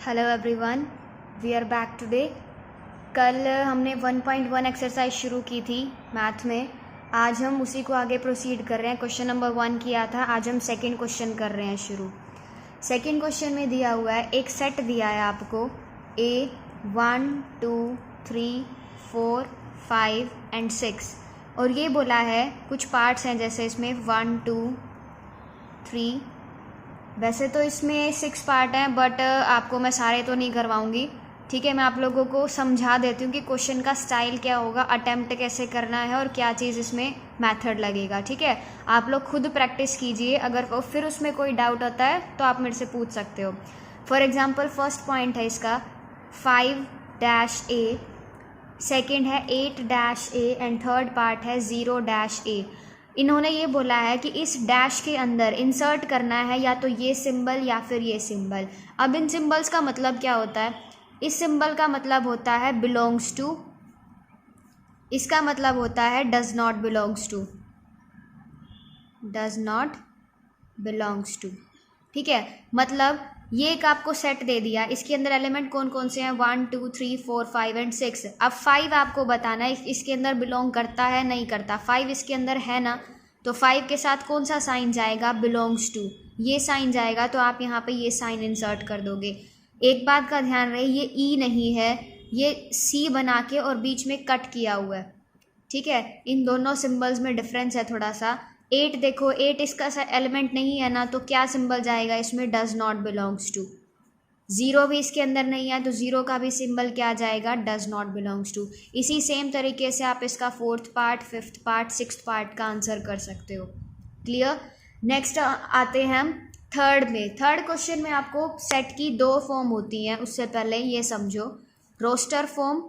Hello everyone, we are back today. कल हमने 1.1 exercise शुरू की थी मैथ में। आज हम उसी को आगे प्रोसीड कर रहे हैं। क्वेश्चन नंबर 1 किया था, आज हम सेकंड क्वेश्चन कर रहे हैं शुरू। सेकंड क्वेश्चन में दिया हुआ है, एक सेट दिया है आपको A 1 2 3 4 5 एंड 6 और ये बोला है कुछ पार्ट्स हैं, जैसे इसमें 1 2 3, वैसे तो इसमें 6 पार्ट हैं बट आपको मैं सारे तो नहीं करवाऊंगी। ठीक है, मैं आप लोगों को समझा देती हूँ कि क्वेश्चन का स्टाइल क्या होगा, अटेम्प्ट कैसे करना है और क्या चीज़ इसमें मेथड लगेगा। ठीक है, आप लोग खुद प्रैक्टिस कीजिए, अगर फिर उसमें कोई डाउट आता है तो आप मेरे से पूछ सकते हो। फॉर एग्जांपल फर्स्ट पॉइंट है इसका 5-A, सेकेंड है 8-A एंड थर्ड पार्ट है 0-A। इन्होंने ये बोला है कि इस डैश के अंदर इंसर्ट करना है या तो ये सिंबल या फिर ये सिंबल। अब इन सिंबल्स का मतलब क्या होता है? इस सिंबल का मतलब होता है बिलोंग्स टू, इसका मतलब होता है does not belongs to, does not belongs to. ठीक है, मतलब ये एक आपको सेट दे दिया, इसके अंदर एलिमेंट कौन कौन से हैं 1 2 3 4 5 एंड 6। अब 5 आपको बताना है इसके अंदर बिलोंग करता है नहीं करता। 5 इसके अंदर है ना, तो 5 के साथ कौन सा साइन जाएगा? बिलोंग्स टू, ये साइन जाएगा, तो आप यहाँ पे ये साइन इंसर्ट कर दोगे। एक बात का ध्यान रहे, ये ई नहीं है, ये सी बना के और बीच में कट किया हुआ है। ठीक है, इन दोनों सिंबल्स में डिफरेंस है थोड़ा सा। 8 देखो, 8 इसका एलिमेंट नहीं है ना, तो क्या सिंबल जाएगा इसमें? Does not belongs to. 0 भी इसके अंदर नहीं है, तो 0 का भी सिंबल क्या जाएगा? Does not belongs to. इसी सेम तरीके से आप इसका 4th part, 5th part, 6th part का आंसर कर सकते हो। क्लियर? नेक्स्ट आते हैं हम थर्ड में। थर्ड क्वेश्चन में आपको सेट की 2 फॉर्म होती हैं, उससे पहले ये समझो, रोस्टर फॉर्म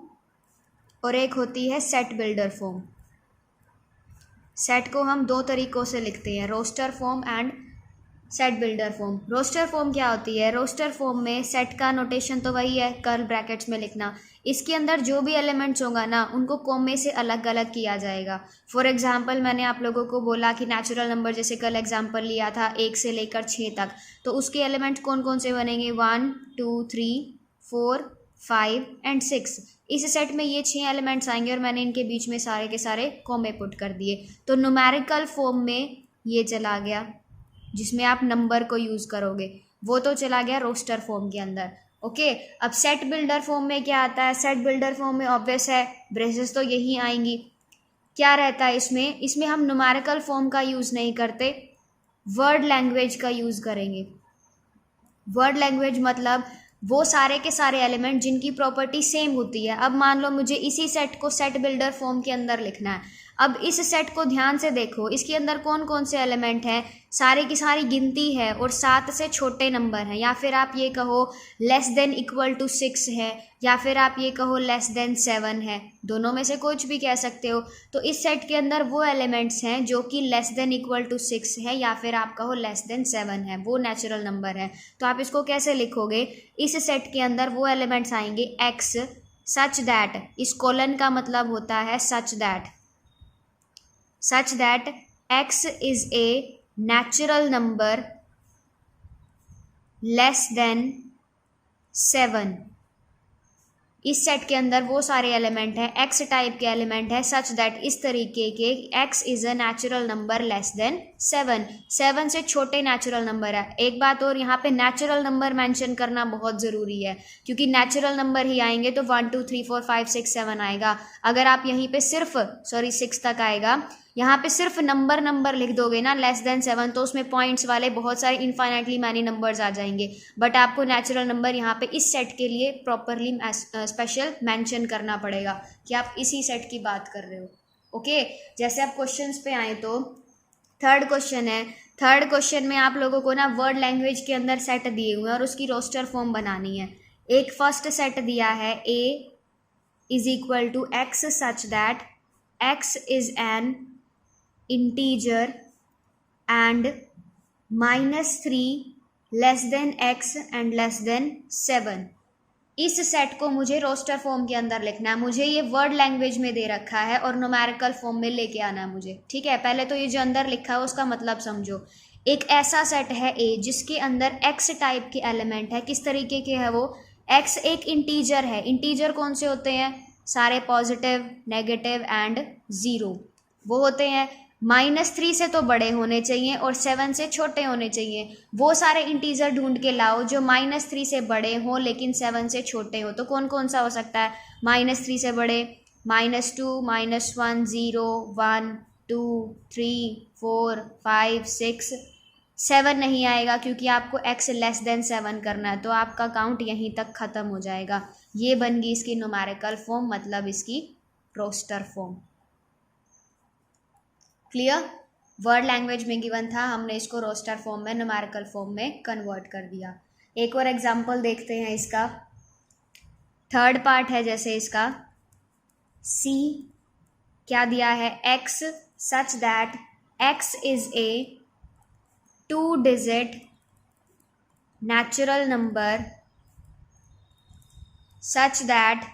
और एक होती है सेट बिल्डर फॉर्म। सेट को हम 2 तरीक़ों से लिखते हैं, roster form and set builder form. Roster form क्या होती है? रोस्टर फॉर्म में सेट का नोटेशन तो वही है, कर्ल ब्रैकेट्स में लिखना। इसके अंदर जो भी एलिमेंट्स होगा ना, उनको कॉमे से अलग अलग किया जाएगा। फॉर एग्जांपल मैंने आप लोगों को बोला कि नेचुरल नंबर, जैसे कल एग्जांपल लिया था 1 से लेकर 6 तक, तो उसके एलिमेंट्स कौन कौन से बनेंगे? 1 2 3 4 5 एंड 6। इस सेट में ये 6 एलिमेंट्स आएंगे और मैंने इनके बीच में सारे के सारे कॉमे पुट कर दिए, तो न्यूमेरिकल फॉर्म में ये चला गया जिसमें आप नंबर को यूज़ करोगे, वो तो चला गया रोस्टर फॉर्म के अंदर। ओके, अब सेट बिल्डर फॉर्म में क्या आता है? सेट बिल्डर फॉर्म में ऑब्वियस है, ब्रेसेस तो यही आएंगी। क्या रहता है इसमें? इसमें हम न्यूमेरिकल फॉर्म का यूज़ नहीं करते, वर्ड लैंग्वेज का यूज़ करेंगे। वर्ड लैंग्वेज मतलब वो सारे के सारे एलिमेंट जिनकी प्रॉपर्टी सेम होती है। अब मान लो मुझे इसी सेट को सेट बिल्डर फॉर्म के अंदर लिखना है। अब इस सेट को ध्यान से देखो, इसके अंदर कौन कौन से एलिमेंट हैं? सारे की सारी गिनती है और 7 से छोटे नंबर हैं, या फिर आप ये कहो लेस देन इक्वल टू 6 है, या फिर आप ये कहो लेस देन 7 है, दोनों में से कुछ भी कह सकते हो। तो इस सेट के अंदर वो एलिमेंट्स हैं जो कि लेस देन इक्वल टू 6 है, या फिर आप कहो लेस देन 7 है, वो नेचुरल नंबर है। तो आप इसको कैसे लिखोगे? इस सेट के अंदर वो एलिमेंट्स आएंगे x सच दैट, इस कॉलन का मतलब होता है सच that x is a natural number less than 7। इस सेट के अंदर वो सारे एलिमेंट हैं, x टाइप के एलिमेंट है, सच दैट इस तरीके के x is a natural number less than 7। 7 से छोटे नेचुरल नंबर है। एक बात और, यहाँ पे नेचुरल नंबर मेंशन करना बहुत ज़रूरी है, क्योंकि नेचुरल नंबर ही आएंगे तो 1 2 3 4 5 6 7 आएगा। अगर आप यहीं पे सिर्फ 6 तक आएगा, यहाँ पे सिर्फ नंबर लिख दोगे ना लेस देन 7, तो उसमें पॉइंट्स वाले बहुत सारे इनफाइनाइटली मैनी नंबर्स आ जाएंगे। बट आपको नेचुरल नंबर यहाँ पे इस सेट के लिए प्रॉपरली स्पेशल मेंशन करना पड़ेगा कि आप इसी सेट की बात कर रहे हो। ओके, जैसे आप क्वेश्चंस पे आए तो थर्ड क्वेश्चन है। थर्ड क्वेश्चन में आप लोगों को ना वर्ड लैंग्वेज के अंदर सेट दिए हुए हैं और उसकी रोस्टर फॉर्म बनानी है। एक फर्स्ट सेट दिया है a is equal to x such that x is an integer and -3 less than x and less than 7। इस सेट को मुझे रोस्टर फॉर्म के अंदर लिखना है। मुझे ये वर्ड लैंग्वेज में दे रखा है और न्यूमेरिकल फॉर्म में लेके आना है मुझे। ठीक है, पहले तो ये जो अंदर लिखा है उसका मतलब समझो। एक ऐसा सेट है ए जिसके अंदर एक्स टाइप के एलिमेंट है। किस तरीके के है वो? एक्स एक इंटीजर है। इंटीजर कौन से होते हैं? सारे पॉजिटिव, नेगेटिव एंड ज़ीरो वो होते हैं। -3 से तो बड़े होने चाहिए और 7 से छोटे होने चाहिए। वो सारे इंटीजर ढूंढ के लाओ जो -3 से बड़े हों लेकिन 7 से छोटे हो। तो कौन कौन सा हो सकता है -3 से बड़े? -2, -1, 0, 1, 2, 3, 4, 5, 6, 7 नहीं आएगा क्योंकि आपको x लेस देन 7 करना है, तो आपका काउंट यहीं तक ख़त्म हो जाएगा। ये बन गई इसकी न्यूमेरिकल फॉर्म, मतलब इसकी roster form. Clear? Word language में गिवन था, हमने इसको रोस्टर फॉर्म में, न्यूमेरिकल फॉर्म में कन्वर्ट कर दिया। एक और एग्जांपल देखते हैं इसका। थर्ड पार्ट है जैसे इसका सी, क्या दिया है? x such that x is a 2 digit natural number such that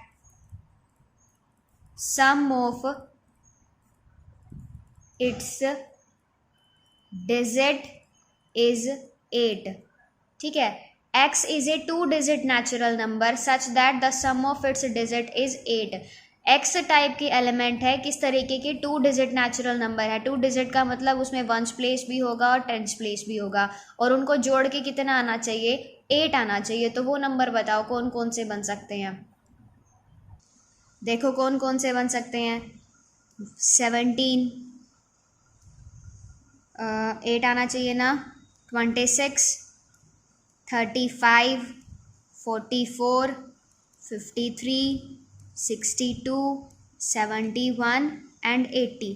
sum of its digit is 8। ठीक है, x is a 2 digit natural number such that the sum of its digit is 8। X type की element है, किस तरीके के? 2 digit natural number है। 2 digit का मतलब उसमें 1s प्लेस भी होगा और 10s प्लेस भी होगा, और उनको जोड़ के कितना आना चाहिए? 8 आना चाहिए। तो वो नंबर बताओ कौन कौन से बन सकते हैं? देखो कौन कौन से बन सकते हैं। 17, 8 आना चाहिए ना, 26, 35, 44, 53, 62, 71 एंड 80,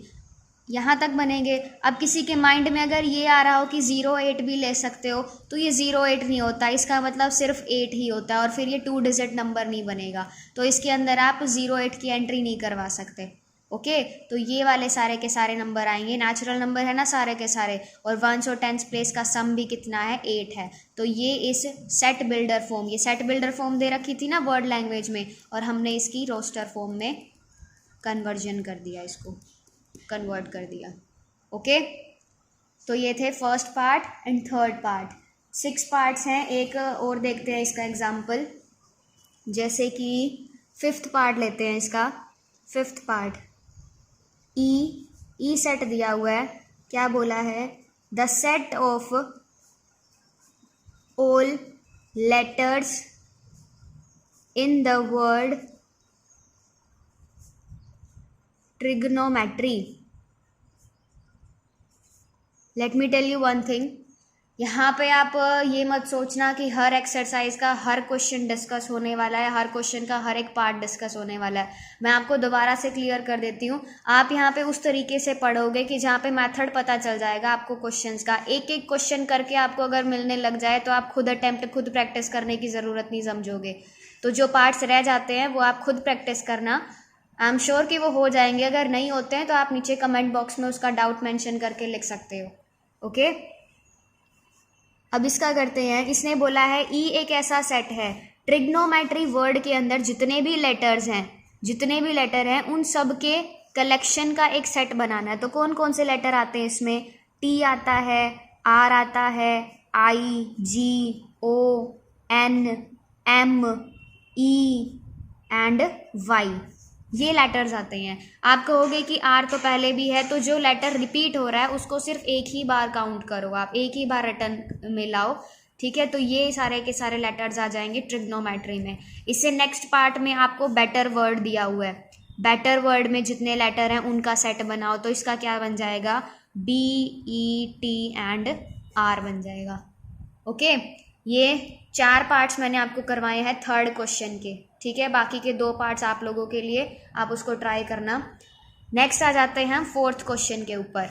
यहाँ तक बनेंगे। अब किसी के माइंड में अगर ये आ रहा हो कि 08 भी ले सकते हो, तो ये 08 नहीं होता, इसका मतलब सिर्फ 8 ही होता है और फिर ये 2 डिजिट नंबर नहीं बनेगा। तो इसके अंदर आप 08 की एंट्री नहीं करवा सकते। ओके, तो ये वाले सारे के सारे नंबर आएंगे, नेचुरल नंबर है ना सारे के सारे, और 1s और 10s प्लेस का सम भी कितना है? 8 है। तो ये इस सेट बिल्डर फॉर्म, ये सेट बिल्डर फॉर्म दे रखी थी ना वर्ड लैंग्वेज में, और हमने इसकी रोस्टर फॉर्म में कन्वर्जन कर दिया, इसको कन्वर्ट कर दिया। ओके, तो ये थे first part and third part. 6 parts हैं। एक और देखते हैं इसका एग्जाम्पल, जैसे कि 5th पार्ट लेते हैं इसका। 5th पार्ट ई सेट दिया हुआ है। क्या बोला है? The set of all letters in the word trigonometry. Let me tell you one thing, यहाँ पे आप ये मत सोचना कि हर एक्सरसाइज का हर क्वेश्चन डिस्कस होने वाला है, हर क्वेश्चन का हर एक पार्ट डिस्कस होने वाला है। मैं आपको दोबारा से क्लियर कर देती हूँ। आप यहाँ पे उस तरीके से पढ़ोगे कि जहाँ पे मेथड पता चल जाएगा आपको क्वेश्चंस का। एक एक क्वेश्चन करके आपको अगर मिलने लग जाए तो आप खुद अटेम्प्ट, खुद प्रैक्टिस करने की ज़रूरत नहीं समझोगे। तो जो पार्ट्स रह जाते हैं वो आप खुद प्रैक्टिस करना। आई एम श्योर कि वो हो जाएंगे। अगर नहीं होते हैं तो आप नीचे कमेंट बॉक्स में उसका डाउट मेंशन करके लिख सकते हो। ओके, अब इसका करते हैं। इसने बोला है ई एक ऐसा सेट है, ट्रिग्नोमेट्री वर्ड के अंदर जितने भी लेटर्स हैं, जितने भी लेटर हैं उन सब के कलेक्शन का एक सेट बनाना है। तो कौन कौन से लेटर आते हैं इसमें? टी आता है, आर आता है, I, G, O, N, M, E and Y, ये लेटर्स आते हैं। आप कहोगे कि आर तो पहले भी है, तो जो लेटर रिपीट हो रहा है उसको सिर्फ एक ही बार काउंट करो, आप एक ही बार रिटर्न में लाओ। ठीक है, तो ये सारे के सारे लेटर्स आ जाएंगे ट्रिग्नोमेट्री में। इससे नेक्स्ट पार्ट में आपको बेटर वर्ड दिया हुआ है। बेटर वर्ड में जितने लेटर हैं उनका सेट बनाओ। तो इसका क्या बन जाएगा? B, E, T and R बन जाएगा। ओके, ये 4 पार्ट्स मैंने आपको करवाए हैं थर्ड क्वेश्चन के। ठीक है, बाकी के 2 पार्ट्स आप लोगों के लिए, आप उसको ट्राई करना। नेक्स्ट आ जाते हैं हम 4th क्वेश्चन के ऊपर।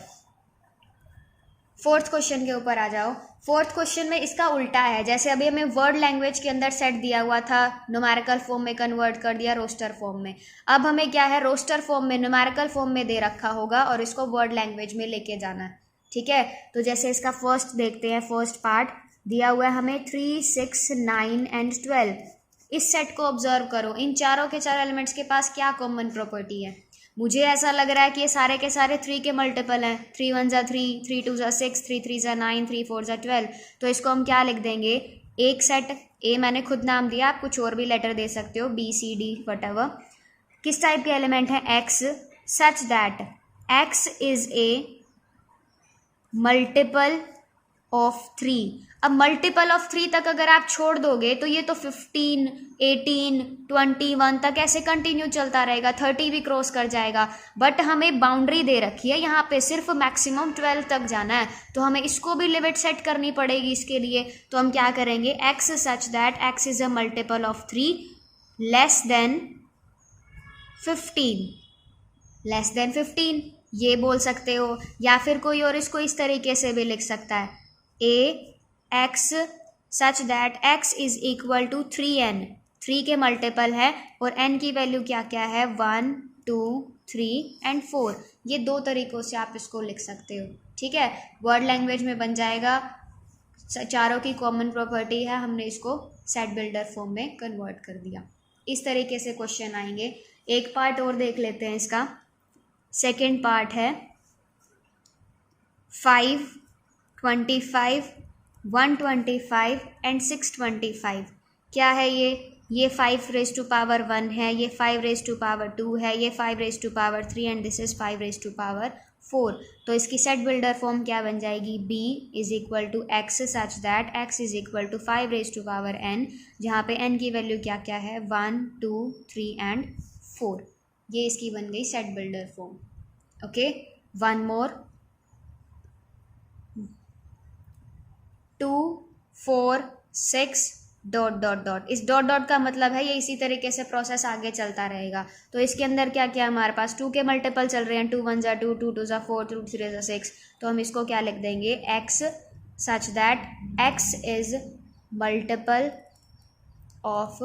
4th क्वेश्चन के ऊपर आ जाओ। 4th क्वेश्चन में इसका उल्टा है। जैसे अभी हमें वर्ड लैंग्वेज के अंदर सेट दिया हुआ था, न्यूमेरिकल फॉर्म में कन्वर्ट कर दिया रोस्टर फॉर्म में। अब हमें क्या है? रोस्टर फॉर्म में, न्यूमेरिकल फॉर्म में दे रखा होगा और इसको वर्ड लैंग्वेज में लेके जाना है। ठीक है, तो जैसे इसका फर्स्ट देखते हैं। फर्स्ट पार्ट दिया हुआ है हमें 3, 6, 9 एंड 12। इस सेट को ऑब्जर्व करो। इन चारों के चारों एलिमेंट्स के पास क्या कॉमन प्रॉपर्टी है? मुझे ऐसा लग रहा है कि ये सारे के सारे 3 के मल्टीपल हैं। 3 1 ज़ा 3, 3 2 ज़ा 6, 3 3 ज़ा 9, 3 4 ज़ा 12। तो इसको हम क्या लिख देंगे, एक सेट ए मैंने खुद नाम दिया, आप कुछ और भी लेटर दे सकते हो, बी सी डी वटएवर। किस टाइप के एलिमेंट है, x, such that x is a multiple of 3। अब मल्टीपल ऑफ 3 तक अगर आप छोड़ दोगे तो ये तो 15, 18, 21 तक ऐसे कंटिन्यू चलता रहेगा, 30 भी क्रॉस कर जाएगा। बट हमें बाउंड्री दे रखी है यहाँ पे, सिर्फ मैक्सिमम 12 तक जाना है, तो हमें इसको भी लिमिट सेट करनी पड़ेगी इसके लिए। तो हम क्या करेंगे, x such that x is a multiple of 3 less then 15, less than 15 ये बोल सकते हो। या फिर कोई और इसको इस तरीके से भी लिख सकता है, a x such that x is equal to 3n, 3 के मल्टीपल है और n की वैल्यू क्या क्या है, 1 2 3 एंड 4। ये दो तरीक़ों से आप इसको लिख सकते हो, ठीक है। वर्ड लैंग्वेज में बन जाएगा, चारों की कॉमन प्रॉपर्टी है, हमने इसको सेट बिल्डर फॉर्म में कन्वर्ट कर दिया। इस तरीके से क्वेश्चन आएंगे। एक पार्ट और देख लेते हैं इसका। सेकेंड पार्ट है 5, 25, 125 एंड 625। क्या है ये 5 रेज टू पावर 1 है, ये 5 रेज टू पावर 2 है, ये 5 raise to power 3 and this is 5 raise to power 4। तो इसकी सेट बिल्डर फॉर्म क्या बन जाएगी, b is equal to x such that x is equal to 5 raise to power n, जहाँ पे n की वैल्यू क्या क्या है, 1 2 3 एंड 4। ये इसकी बन गई set builder form. Okay, one more, 2 4 6 dot dot dot. इस डॉट डॉट का मतलब है ये इसी तरीके से प्रोसेस आगे चलता रहेगा। तो इसके अंदर क्या क्या हमारे पास 2 के मल्टीपल चल रहे हैं, 2 1 ज़ा 2, 2 2 ज़ा 4, 2 3 ज़ा 6। तो हम इसको क्या लिख देंगे, x such that x is multiple of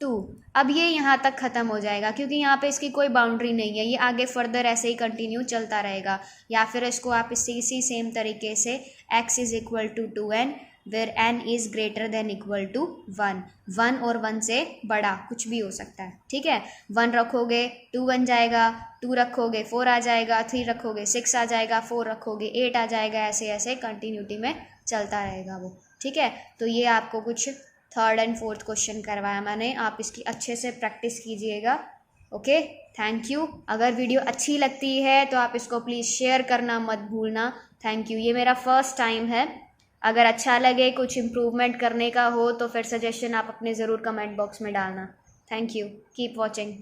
2। अब ये यहाँ तक ख़त्म हो जाएगा क्योंकि यहाँ पे इसकी कोई बाउंड्री नहीं है, ये आगे फर्दर ऐसे ही कंटिन्यू चलता रहेगा। या फिर इसको आप इसी सेम तरीके से x is equal to 2n where n is greater than equal to 1, 1 और 1 से बड़ा कुछ भी हो सकता है, ठीक है। 1 रखोगे 2 बन जाएगा, 2 रखोगे 4 आ जाएगा, 3 रखोगे 6 आ जाएगा, 4 रखोगे 8 आ जाएगा, ऐसे ऐसे कंटिन्यूटी में चलता रहेगा वो, ठीक है। तो ये आपको कुछ थर्ड एंड फोर्थ क्वेश्चन करवाया मैंने, आप इसकी अच्छे से प्रैक्टिस कीजिएगा। Okay, thank you. अगर वीडियो अच्छी लगती है तो आप इसको प्लीज़ शेयर करना मत भूलना। Thank you. ये मेरा फर्स्ट टाइम है। अगर अच्छा लगे, कुछ इम्प्रूवमेंट करने का हो तो फिर सजेशन आप अपने ज़रूर कमेंट बॉक्स में डालना। Thank you, keep watching.